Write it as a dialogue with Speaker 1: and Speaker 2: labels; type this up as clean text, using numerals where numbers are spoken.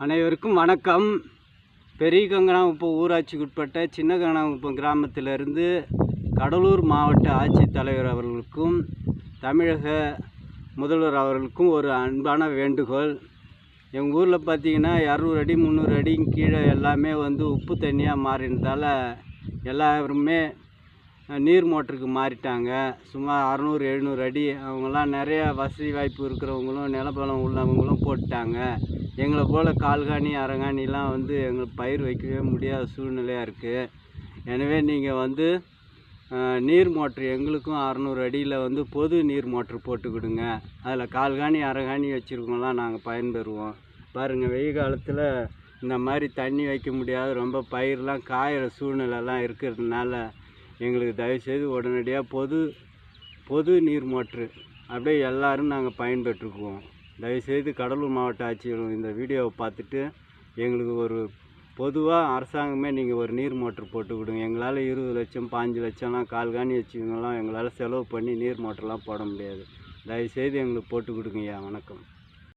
Speaker 1: அனைவருக்கும் வணக்கம். பெரிய கங்கனாகுப்பம் ஊராட்சிக்குட்பட்ட சின்ன கங்கனாகுப்பம் கிராமத்திலிருந்து கடலூர் மாவட்ட ஆட்சித்தலைவர் அவர்களுக்கும் தமிழக முதல்வர் அவர்களுக்கும் ஒரு அன்பான வேண்டுகோள். எங்கள் ஊரில் பார்த்திங்கன்னா 200 அடி 300 அடிக்கு கீழே எல்லாமே உப்பு தண்ணியாக மாறினதால் எல்லாருமே நீர் மோட்டருக்கு மாறிட்டாங்க. சுமார் 600-700 அடி. அவங்களாம் நிறைய வசதி வாய்ப்பு இருக்கிறவங்களும் நிலப்பலம் உள்ளவங்களும் போட்டுட்டாங்க. எங்களை போல் கால்காணி அரங்காணிலாம் எங்களுக்கு பயிர் வைக்கவே முடியாத சூழ்நிலையாக இருக்குது. எனவே நீங்கள் நீர் மோட்ரு எங்களுக்கும் 600 அடியில் பொது நீர் மோட்ரு போட்டு கொடுங்க. அதில் கால்காணி அரங்காணி வச்சுருக்கோம்லாம் நாங்கள் பயன்பெறுவோம். பாருங்கள், வெயில் காலத்தில் இந்த மாதிரி தண்ணி வைக்க முடியாத ரொம்ப பயிரெலாம் காயிற சூழ்நிலைலாம் இருக்கிறதுனால எங்களுக்கு தயவுசெய்து உடனடியாக பொது நீர் மோட்ரு அப்படியே எல்லோரும் நாங்கள் பயன்பெற்றுக்குவோம். தயவுசெய்து கடலூர் மாவட்ட ஆட்சியர் இந்த வீடியோவை பார்த்துட்டு எங்களுக்கு ஒரு பொதுவாக அரசாங்கமே நீங்கள் ஒரு நீர் மோட்ரு போட்டு கொடுங்க. எங்களால் 20 லட்சம் 15 லட்சம்லாம் கால்காணி வச்சுக்கோங்களாம் எங்களால் செலவு பண்ணி நீர் மோட்டர்லாம் போட முடியாது. தயவுசெய்து எங்களுக்கு போட்டு கொடுங்கய்யா. வணக்கம்.